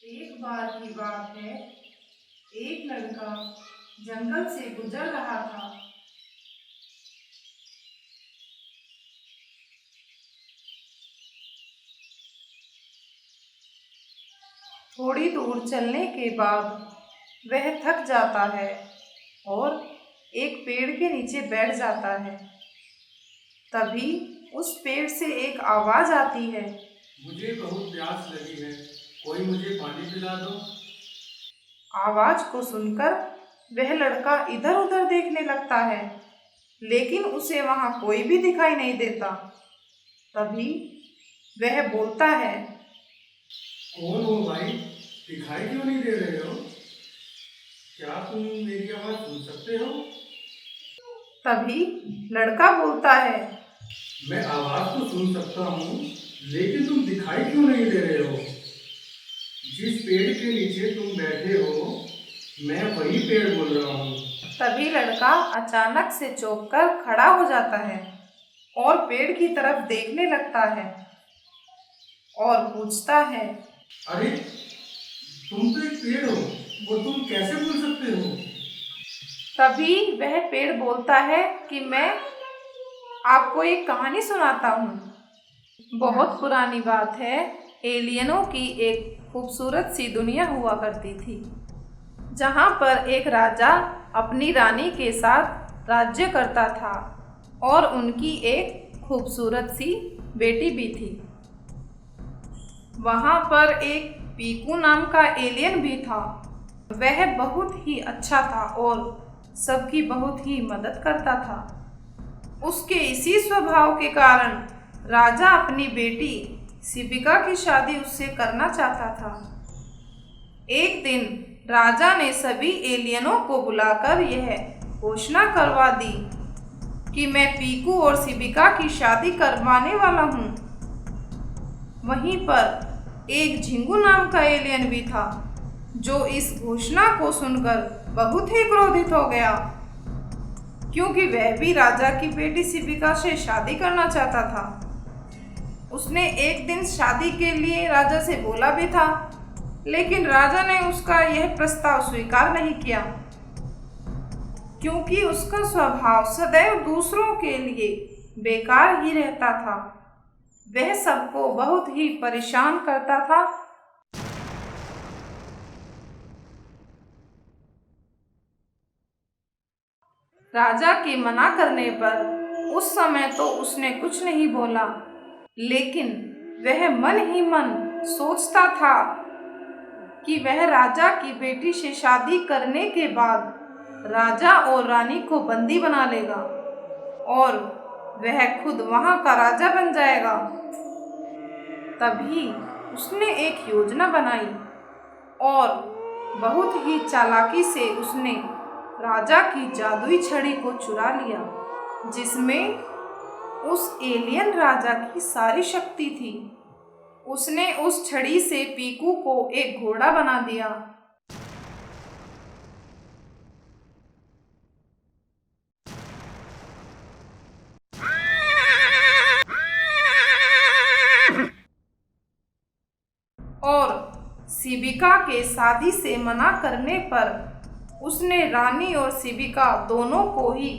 एक बार की बात है। एक लड़का जंगल से गुजर रहा था। थोड़ी दूर चलने के बाद वह थक जाता है और एक पेड़ के नीचे बैठ जाता है। तभी उस पेड़ से एक आवाज आती है। मुझे बहुत प्यास लगी है, कोई मुझे पानी पिला दो। आवाज को सुनकर वह लड़का इधर उधर देखने लगता है, लेकिन उसे वहां कोई भी दिखाई नहीं देता। तभी वह बोलता है, कौन हो भाई, दिखाई क्यों नहीं दे रहे हो? क्या तुम मेरी आवाज सुन सकते हो? तभी लड़का बोलता है, मैं आवाज तो सुन सकता हूँ, लेकिन तुम दिखाई क्यों नहीं दे रहे हो? जिस पेड़ के नीचे तुम बैठे हो, मैं वही पेड़ बोल रहा हूँ। तभी लड़का अचानक से चौंक कर खड़ा हो जाता है और पेड़ की तरफ देखने लगता है और पूछता है, अरे, तुम तो एक पेड़ हो और तुम कैसे बोल सकते हो? तभी वह पेड़ बोलता है कि मैं आपको एक कहानी सुनाता हूँ। बहुत पुरानी बात है। एलियनों की एक खूबसूरत सी दुनिया हुआ करती थी, जहाँ पर एक राजा अपनी रानी के साथ राज्य करता था और उनकी एक खूबसूरत सी बेटी भी थी। वहाँ पर एक पीकू नाम का एलियन भी था। वह बहुत ही अच्छा था और सबकी बहुत ही मदद करता था। उसके इसी स्वभाव के कारण राजा अपनी बेटी सिबिका की शादी उससे करना चाहता था। एक दिन राजा ने सभी एलियनों को बुलाकर यह घोषणा करवा दी कि मैं पीकू और सिबिका की शादी करवाने वाला हूँ। वहीं पर एक झिंगू नाम का एलियन भी था, जो इस घोषणा को सुनकर बहुत ही क्रोधित हो गया, क्योंकि वह भी राजा की बेटी सिबिका से शादी करना चाहता था। उसने एक दिन शादी के लिए राजा से बोला भी था, लेकिन राजा ने उसका यह प्रस्ताव स्वीकार नहीं किया, क्योंकि उसका स्वभाव सदैव दूसरों के लिए बेकार ही रहता था। वह सबको बहुत ही परेशान करता था। राजा के मना करने पर उस समय तो उसने कुछ नहीं बोला, लेकिन वह मन ही मन सोचता था कि वह राजा की बेटी से शादी करने के बाद राजा और रानी को बंदी बना लेगा और वह खुद वहां का राजा बन जाएगा। तभी उसने एक योजना बनाई और बहुत ही चालाकी से उसने राजा की जादुई छड़ी को चुरा लिया, जिसमें उस एलियन राजा की सारी शक्ति थी। उसने उस छड़ी से पीकू को एक घोड़ा बना दिया और सिबिका के शादी से मना करने पर उसने रानी और सिबिका दोनों को ही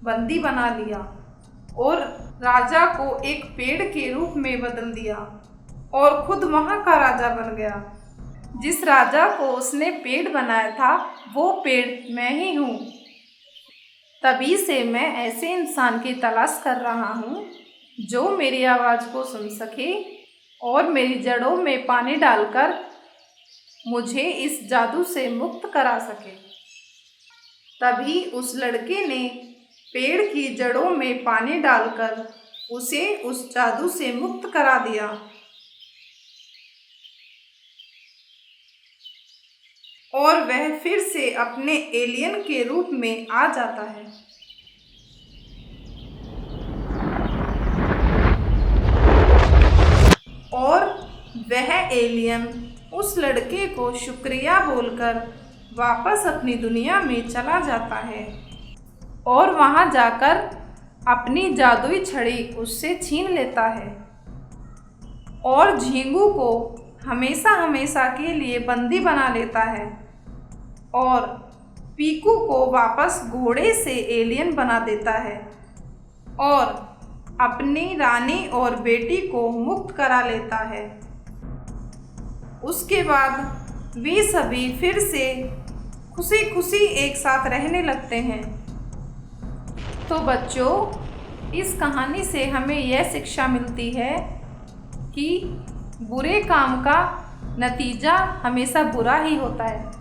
बंदी बना लिया और राजा को एक पेड़ के रूप में बदल दिया और खुद वहां का राजा बन गया। जिस राजा को उसने पेड़ बनाया था, वो पेड़ मैं ही हूँ। तभी से मैं ऐसे इंसान की तलाश कर रहा हूँ जो मेरी आवाज़ को सुन सके और मेरी जड़ों में पानी डालकर मुझे इस जादू से मुक्त करा सके। तभी उस लड़के ने पेड़ की जड़ों में पानी डालकर उसे उस जादू से मुक्त करा दिया और वह फिर से अपने एलियन के रूप में आ जाता है। और वह एलियन उस लड़के को शुक्रिया बोलकर वापस अपनी दुनिया में चला जाता है और वहां जाकर अपनी जादुई छड़ी उससे छीन लेता है और झींगू को हमेशा हमेशा के लिए बंदी बना लेता है और पीकू को वापस घोड़े से एलियन बना देता है और अपनी रानी और बेटी को मुक्त करा लेता है। उसके बाद वे सभी फिर से खुशी खुशी एक साथ रहने लगते हैं। तो बच्चों, इस कहानी से हमें यह शिक्षा मिलती है कि बुरे काम का नतीजा हमेशा बुरा ही होता है।